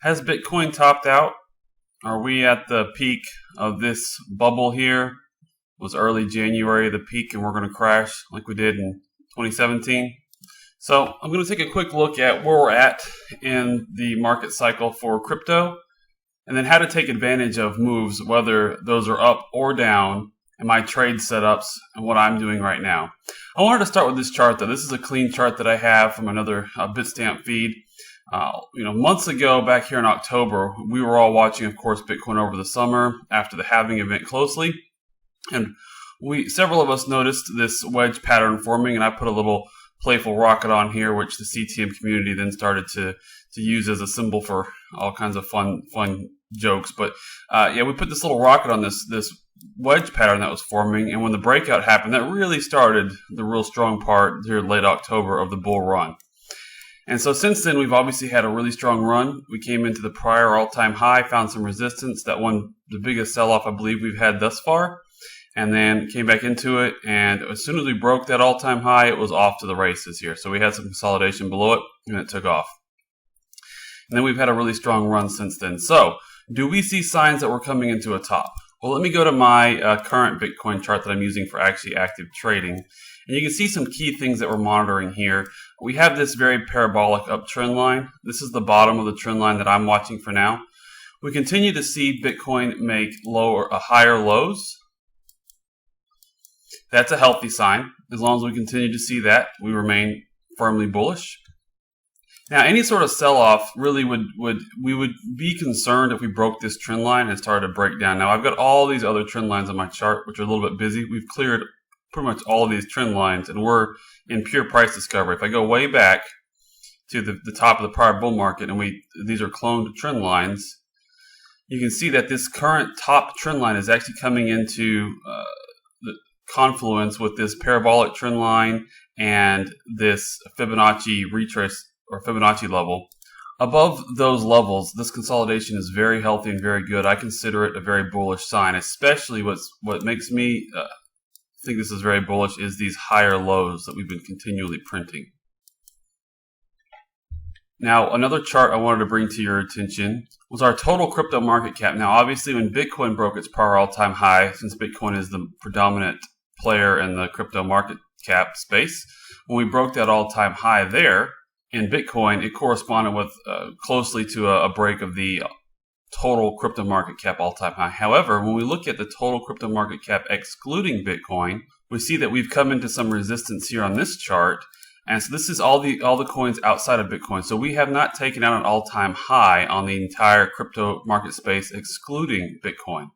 Has Bitcoin topped out? Are we at the peak of this bubble here? It was early January the peak, and we're going to crash like we did in 2017. So I'm going to take a quick look at where we're at in the market cycle for crypto, and then how to take advantage of moves, whether those are up or down, and my trade setups and what I'm doing right now. I wanted to start with this chart though. This is a clean chart that I have from another Bitstamp feed. Months ago, back here in October, we were all watching, of course, Bitcoin over the summer after the halving event closely, and several of us noticed this wedge pattern forming, and I put a little playful rocket on here, which the CTM community then started to use as a symbol for all kinds of fun jokes. But we put this little rocket on this wedge pattern that was forming, and when the breakout happened, that really started the real strong part here late October of the bull run. And so since then, we've obviously had a really strong run. We came into the prior all-time high, found some resistance, that one, the biggest sell-off I believe we've had thus far, and then came back into it, and as soon as we broke that all-time high, it was off to the races here. So we had some consolidation below it, and it took off. And then we've had a really strong run since then. So do we see signs that we're coming into a top? Well, let me go to my current Bitcoin chart that I'm using for actually active trading. And you can see some key things that we're monitoring here. We have this very parabolic uptrend line. This is the bottom of the trend line that I'm watching for now. We continue to see Bitcoin make higher lows. That's a healthy sign. As long as we continue to see that, we remain firmly bullish. Now, any sort of sell-off really we would be concerned if we broke this trend line and started to break down. Now, I've got all these other trend lines on my chart, which are a little bit busy. We've cleared pretty much all of these trend lines, and we're in pure price discovery. If I go way back to the top of the prior bull market, and these are cloned trend lines, you can see that this current top trend line is actually coming into the confluence with this parabolic trend line and this Fibonacci retrace or Fibonacci level. Above those levels, this consolidation is very healthy and very good. I consider it a very bullish sign, especially what makes me think this is very bullish is these higher lows that we've been continually printing. Now, another chart I wanted to bring to your attention was our total crypto market cap. Now, obviously, when Bitcoin broke its prior all-time high, since Bitcoin is the predominant player in the crypto market cap space, when we broke that all-time high there in Bitcoin, it corresponded with closely to a break of the total crypto market cap all-time high. However, when we look at the total crypto market cap excluding Bitcoin, we see that we've come into some resistance here on this chart. And so this is all the coins outside of Bitcoin. So we have not taken out an all-time high on the entire crypto market space excluding Bitcoin.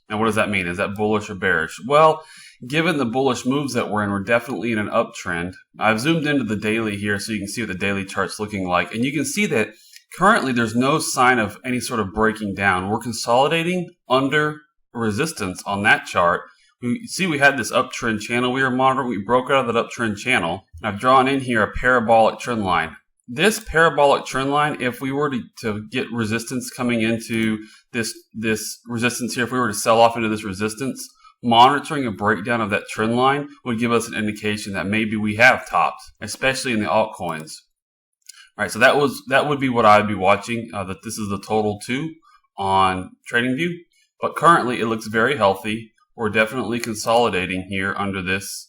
Now, what does that mean? Is that bullish or bearish? Well, given the bullish moves that we're in, we're definitely in an uptrend. I've zoomed into the daily here so you can see what the daily chart's looking like. And you can see that currently there's no sign of any sort of breaking down. We're consolidating under resistance on that chart. We see we had this uptrend channel we were monitoring. We broke out of that uptrend channel. I've drawn in here a parabolic trend line. This parabolic trend line, if we were to get resistance coming into this resistance here, if we were to sell off into this resistance, monitoring a breakdown of that trend line would give us an indication that maybe we have topped, especially in the altcoins. All right, so that would be what I'd be watching, that this is the total too on TradingView. But currently it looks very healthy. We're definitely consolidating here under this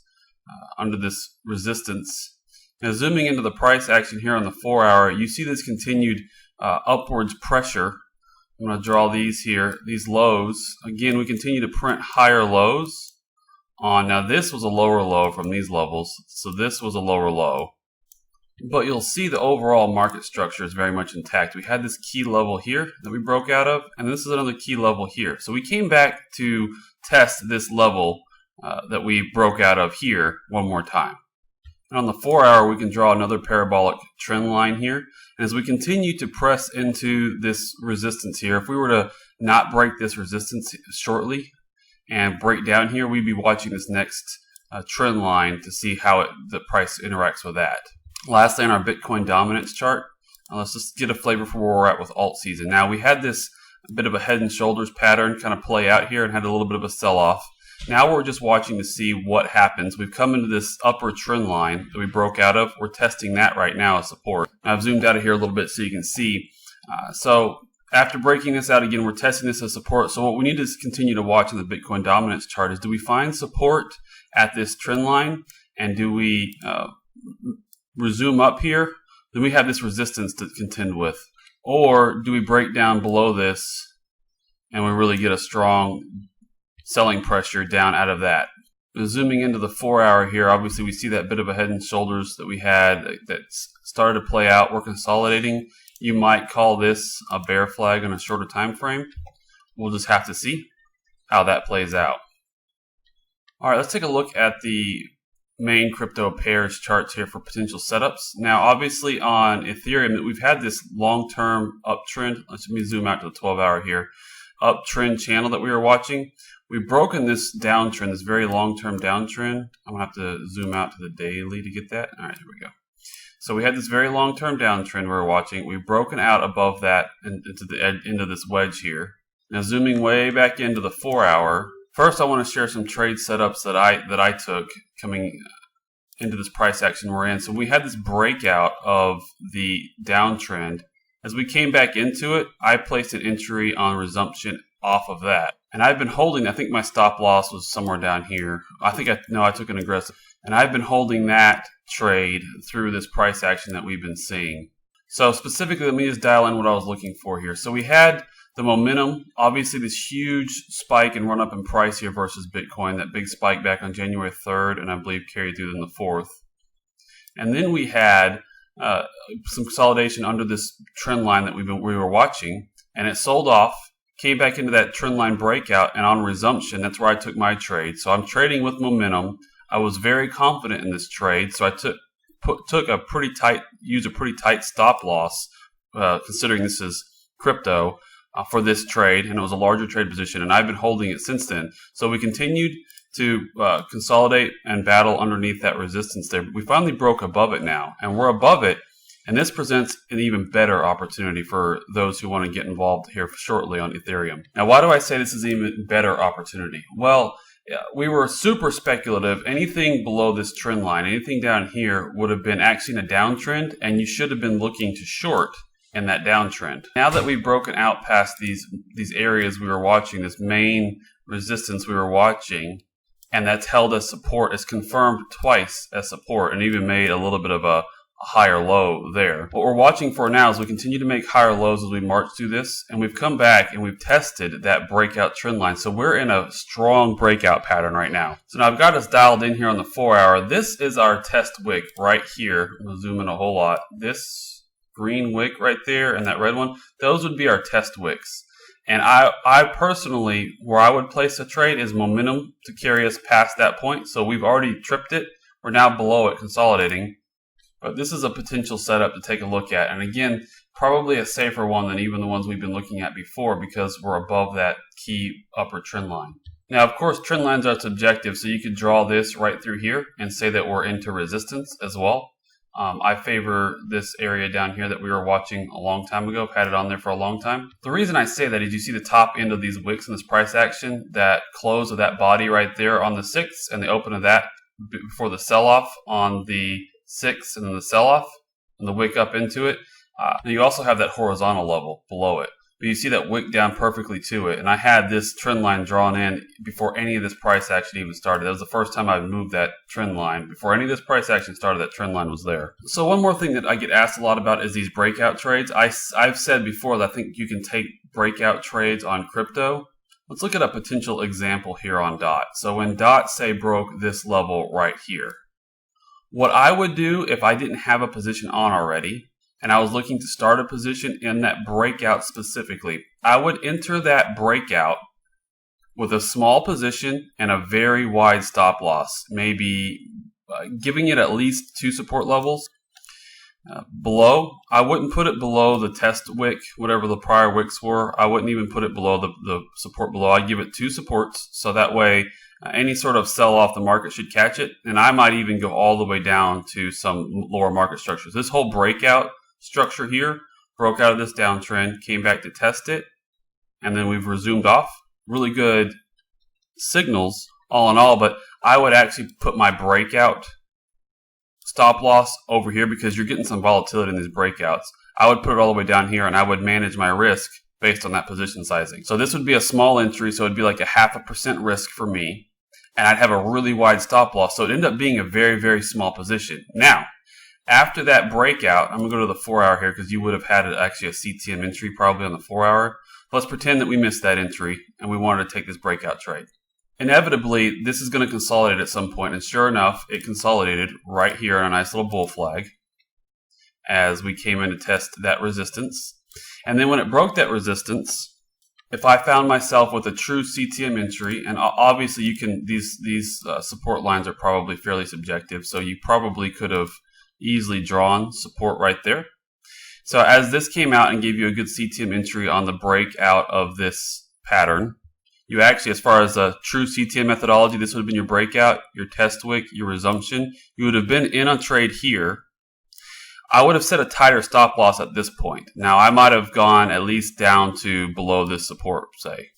resistance. Now, zooming into the price action here on the 4-hour, you see this continued upwards pressure. I'm going to draw these here, these lows. Again, we continue to print higher lows on. Now, this was a lower low from these levels, so this was a lower low. But you'll see the overall market structure is very much intact. We had this key level here that we broke out of, and this is another key level here. So we came back to test this level that we broke out of here one more time. And on the 4-hour, we can draw another parabolic trend line here. And as we continue to press into this resistance here, if we were to not break this resistance shortly and break down here, we'd be watching this next trend line to see how the price interacts with that. Lastly, on our Bitcoin Dominance Chart, let's just get a flavor for where we're at with alt season. Now, we had this bit of a head and shoulders pattern kind of play out here and had a little bit of a sell-off. Now we're just watching to see what happens. We've come into this upper trend line that we broke out of. We're testing that right now as support. I've zoomed out of here a little bit so you can see. So After breaking this out again, we're testing this as support. So what we need to continue to watch in the Bitcoin Dominance Chart is, do we find support at this trend line, and do we resume up here? Then we have this resistance to contend with. Or do we break down below this and we really get a strong selling pressure down out of that? Zooming into the 4 hour here, obviously we see that bit of a head and shoulders that we had that started to play out. We're consolidating. You might call this a bear flag on a shorter time frame. We'll just have to see how that plays out. All right, let's take a look at the main crypto pairs charts here for potential setups. Now, obviously on Ethereum, we've had this long-term uptrend. Let me zoom out to the 12 hour here. Uptrend channel that we were watching. We've broken this downtrend, this very long-term downtrend. I'm gonna have to zoom out to the daily to get that. All right, here we go. So we had this very long-term downtrend we were watching. We've broken out above that into the end of this wedge here. Now zooming way back into the 4 hour. First, I want to share some trade setups that I took coming into this price action we're in. So we had this breakout of the downtrend. As we came back into it, I placed an entry on resumption off of that. And I've been holding, I think my stop loss was somewhere down here. I took an aggressive. And I've been holding that trade through this price action that we've been seeing. So specifically, let me just dial in what I was looking for here. So we had the momentum, obviously this huge spike and run up in price here versus Bitcoin, that big spike back on January 3rd, and I believe carried through in the 4th. And then we had some consolidation under this trend line that we were watching, and it sold off, came back into that trend line breakout, and on resumption, that's where I took my trade. So I'm trading with momentum. I was very confident in this trade, so I used a pretty tight stop loss, considering this is crypto, for this trade, and it was a larger trade position, and I've been holding it since then. So we continued to consolidate and battle underneath that resistance there. We finally broke above it now, and we're above it, and this presents an even better opportunity for those who want to get involved here shortly on Ethereum. Now, why do I say this is an even better opportunity? Well, we were super speculative. Anything below this trend line, anything down here would have been actually in a downtrend, and you should have been looking to short in that downtrend. Now that we've broken out past these areas we were watching, this main resistance we were watching, and that's held as support, is confirmed twice as support, and even made a little bit of a higher low there. What we're watching for now is we continue to make higher lows as we march through this, and we've come back and we've tested that breakout trend line. So we're in a strong breakout pattern right now. So now I've got us dialed in here on the 4 hour. This is our test wick right here. I'm gonna zoom in a whole lot. This green wick right there and that red one, those would be our test wicks. And I personally, where I would place a trade is momentum to carry us past that point. So we've already tripped it. We're now below it, consolidating. But this is a potential setup to take a look at. And again, probably a safer one than even the ones we've been looking at before, because we're above that key upper trend line. Now, of course, trend lines are subjective, so you could draw this right through here and say that we're into resistance as well. I favor this area down here that we were watching a long time ago. I've had it on there for a long time. The reason I say that is you see the top end of these wicks in this price action, that close of that body right there on the 6th and the open of that before the sell-off on the 6th and then the sell-off and the wick up into it. And you also have that horizontal level below it. But you see that wick down perfectly to it. And I had this trend line drawn in before any of this price action even started. That was the first time I've moved that trend line. Before any of this price action started, that trend line was there. So one more thing that I get asked a lot about is these breakout trades. I've said before that I think you can take breakout trades on crypto. Let's look at a potential example here on DOT. So when DOT, say, broke this level right here, what I would do if I didn't have a position on already, and I was looking to start a position in that breakout specifically, I would enter that breakout with a small position and a very wide stop loss, maybe giving it at least 2 support levels. Below, I wouldn't put it below the test wick, whatever the prior wicks were. I wouldn't even put it below the support below. I'd give it 2 supports, so that way any sort of sell-off the market should catch it, and I might even go all the way down to some lower market structures. This whole breakout structure here broke out of this downtrend, came back to test it, and then we've resumed off. Really good signals all in all, but I would actually put my breakout stop loss over here because you're getting some volatility in these breakouts. I would put it all the way down here, and I would manage my risk based on that position sizing. So this would be a small entry, so it'd be like a 0.5% risk for me, and I'd have a really wide stop loss. So it ended up being a very, very small position. Now, after that breakout, I'm going to go to the 4 hour here because you would have had actually a CTM entry probably on the 4 hour. Let's pretend that we missed that entry and we wanted to take this breakout trade. Inevitably, this is going to consolidate at some point, and sure enough, it consolidated right here on a nice little bull flag as we came in to test that resistance. And then when it broke that resistance, if I found myself with a true CTM entry, and obviously you can, these support lines are probably fairly subjective, so you probably could have easily drawn support right there. So as this came out and gave you a good CTM entry on the breakout of this pattern, you actually, as far as a true CTM methodology, this would have been your breakout, your test wick, your resumption. You would have been in a trade here. I would have set a tighter stop loss at this point. Now, I might have gone at least down to below this support, say.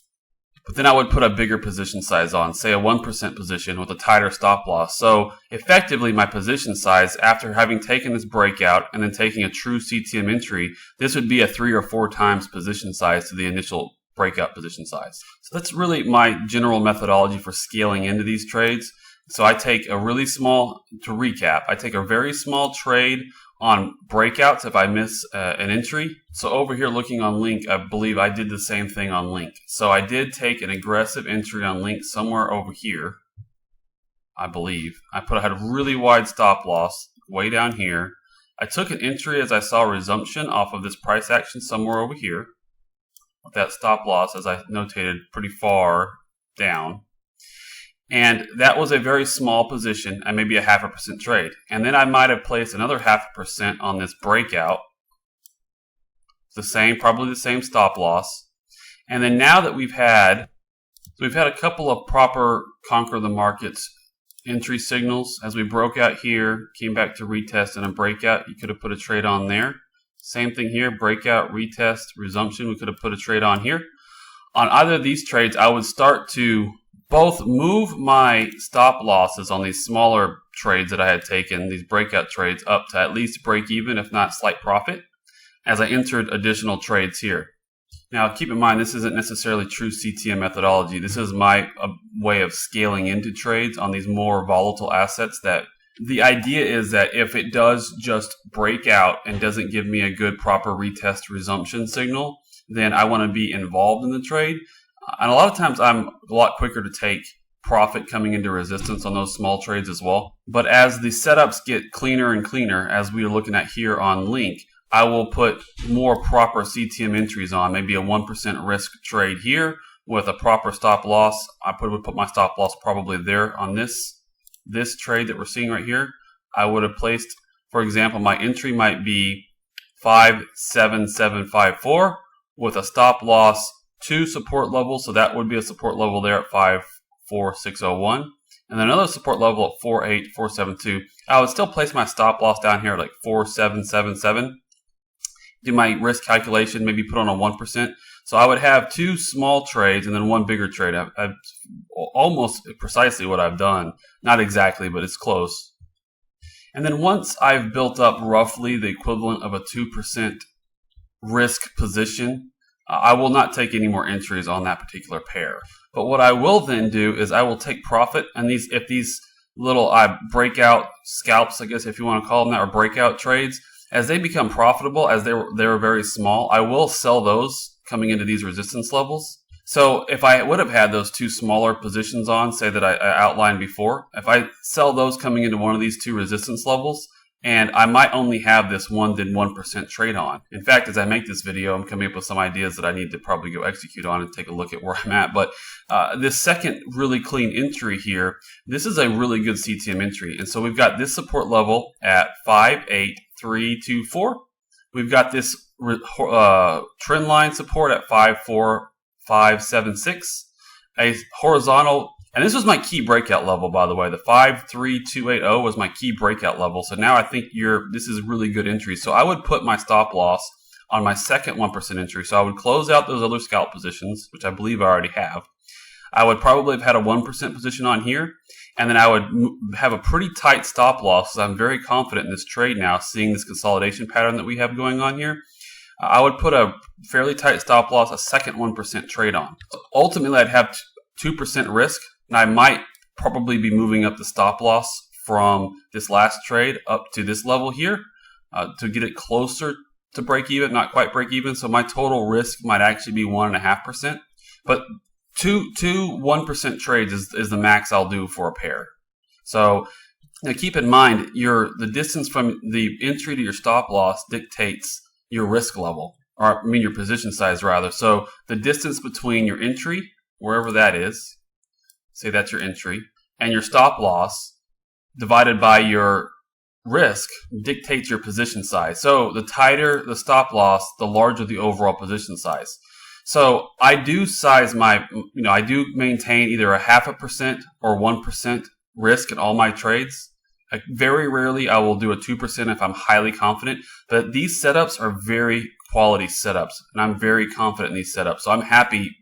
But then I would put a bigger position size on, say a 1% position with a tighter stop loss. So effectively, my position size, after having taken this breakout and then taking a true CTM entry, this would be a 3 or 4 times position size to the initial breakout position size. So that's really my general methodology for scaling into these trades. So I take a really small, to recap, I take a very small trade on breakouts if I miss an entry. So over here looking on Link, I believe I did the same thing on Link. So I did take an aggressive entry on Link somewhere over here, I believe. I had a really wide stop loss way down here. I took an entry as I saw resumption off of this price action somewhere over here, with that stop loss, as I notated, pretty far down. And that was a very small position and maybe a 0.5% trade. And then I might have placed another 0.5% on this breakout. Probably the same stop loss. And then now that we've had a couple of proper conquer the markets entry signals. As we broke out here, came back to retest and a breakout, you could have put a trade on there. Same thing here, breakout, retest, resumption, we could have put a trade on here. On either of these trades, I would start to both move my stop losses on these smaller trades that I had taken, these breakout trades, up to at least break even, if not slight profit, as I entered additional trades here. Now, keep in mind, this isn't necessarily true CTM methodology. This is my way of scaling into trades on these more volatile assets. That the idea is that if it does just break out and doesn't give me a good proper retest resumption signal, then I want to be involved in the trade. And a lot of times I'm a lot quicker to take profit coming into resistance on those small trades as well. But as the setups get cleaner and cleaner, as we are looking at here on Link, I will put more proper CTM entries on, maybe a 1% risk trade here with a proper stop loss. I would put my stop loss probably there on this trade that we're seeing right here. I would have placed, for example, my entry might be 57754 with a stop loss 2 support levels, so that would be a support level there at 54601, and then another support level at 48472. I would still place my stop loss down here at like 4777. Do my risk calculation, maybe put on a 1%. So I would have 2 small trades and then 1 bigger trade. I've almost precisely what I've done. Not exactly, but it's close. And then once I've built up roughly the equivalent of a 2% risk position, I will not take any more entries on that particular pair. But what I will then do is I will take profit, and if these little breakout scalps, I guess if you want to call them that, or breakout trades, as they become profitable, as they're very small, I will sell those coming into these resistance levels. So if I would have had those 2 smaller positions on, say that I outlined before, if I sell those coming into one of these 2 resistance levels, and I might only have this 1% trade on. In fact, as I make this video, I'm coming up with some ideas that I need to probably go execute on and take a look at where I'm at. But this second really clean entry here, this is a really good CTM entry. And so we've got this support level at 58324. We've got this trend line support at 54576. A horizontal. And this was my key breakout level, by the way. The 53280 was my key breakout level. So now I think this is a really good entry. So I would put my stop loss on my second 1% entry. So I would close out those other scalp positions, which I believe I already have. I would probably have had a 1% position on here. And then I would have a pretty tight stop loss, because I'm very confident in this trade now, seeing this consolidation pattern that we have going on here. I would put a fairly tight stop loss, a second 1% trade on. So ultimately, I'd have 2% risk, and I might probably be moving up the stop loss from this last trade up to this level here to get it closer to break even, not quite break even. So my total risk might actually be 1.5%. But two 1% trades is the max I'll do for a pair. So now keep in mind, the distance from the entry to your stop loss dictates your risk level, or I mean your position size rather. So the distance between your entry, wherever that is, say that's your entry, and your stop loss divided by your risk dictates your position size. So the tighter the stop loss, the larger the overall position size. So I do size I do maintain either a 0.5% or 1% risk in all my trades. Very rarely I will do a 2% if I'm highly confident, but these setups are very quality setups, and I'm very confident in these setups. So I'm happy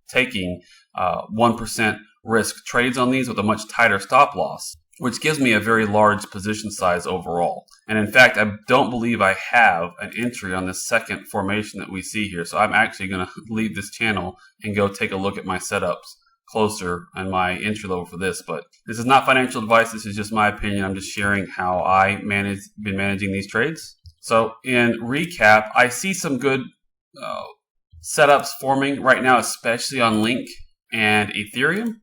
taking 1% risk trades on these with a much tighter stop loss, which gives me a very large position size overall. And in fact, I don't believe I have an entry on this second formation that we see here. So I'm actually going to leave this channel and go take a look at my setups closer and my entry level for this. But this is not financial advice. This is just my opinion. I'm just sharing how I been managing these trades. So in recap, I see some good setups forming right now, especially on Link and Ethereum.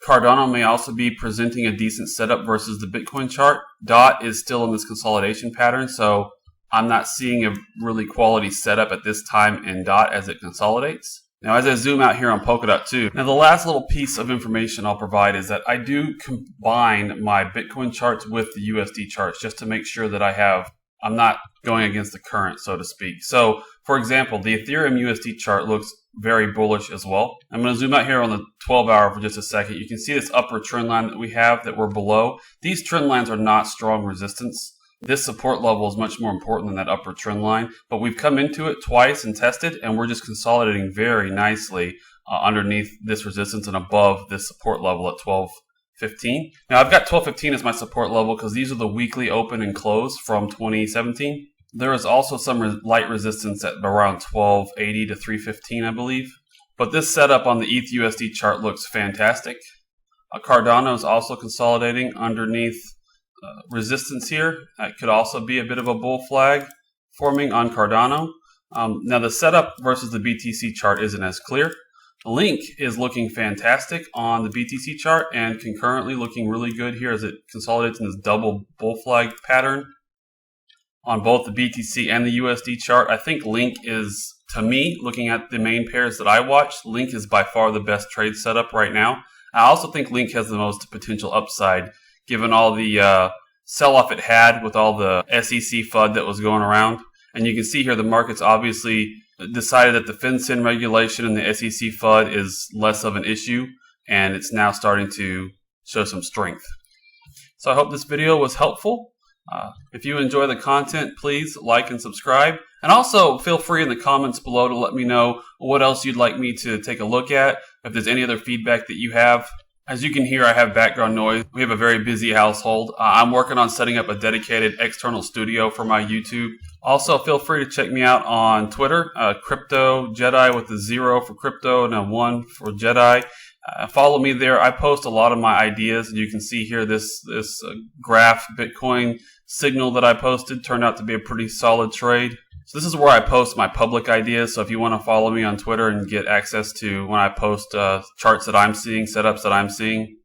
Cardano may also be presenting a decent setup versus the Bitcoin chart. DOT is still in this consolidation pattern, so I'm not seeing a really quality setup at this time in DOT as it consolidates. Now, as I zoom out here on Polkadot too, now the last little piece of information I'll provide is that I do combine my Bitcoin charts with the USD charts just to make sure that I'm not going against the current, so to speak. So, for example, the Ethereum USD chart looks very bullish as well. I'm going to zoom out here on the 12-hour for just a second. You can see this upward trend line that we have that we're below. These trend lines are not strong resistance. This support level is much more important than that upward trend line, but we've come into it twice and tested, and we're just consolidating very nicely underneath this resistance and above this support level at 12.15. Now, I've got 12.15 as my support level because these are the weekly open and close from 2017. There is also some light resistance at around 12.80 to 3.15, I believe. But this setup on the ETH USD chart looks fantastic. Cardano is also consolidating underneath resistance here. That could also be a bit of a bull flag forming on Cardano. Now the setup versus the BTC chart isn't as clear. Link is looking fantastic on the BTC chart and concurrently looking really good here as it consolidates in this double bull flag pattern on both the BTC and the USD chart. I think Link is, to me, looking at the main pairs that I watch, Link is by far the best trade setup right now. I also think Link has the most potential upside given all the sell-off it had with all the SEC FUD that was going around. And you can see here the market's obviously decided that the FinCEN regulation and the SEC FUD is less of an issue, and it's now starting to show some strength. So I hope this video was helpful. If you enjoy the content, please like and subscribe. And also feel free in the comments below to let me know what else you'd like me to take a look at, if there's any other feedback that you have. As you can hear, I have background noise. We have a very busy household. I'm working on setting up a dedicated external studio for my YouTube. Also, feel free to check me out on Twitter, Crypto Jedi with a 0 for crypto and a 1 for Jedi. Follow me there. I post a lot of my ideas. You can see here this graph Bitcoin signal that I posted turned out to be a pretty solid trade. So this is where I post my public ideas. So if you want to follow me on Twitter and get access to when I post charts that I'm seeing, setups that I'm seeing,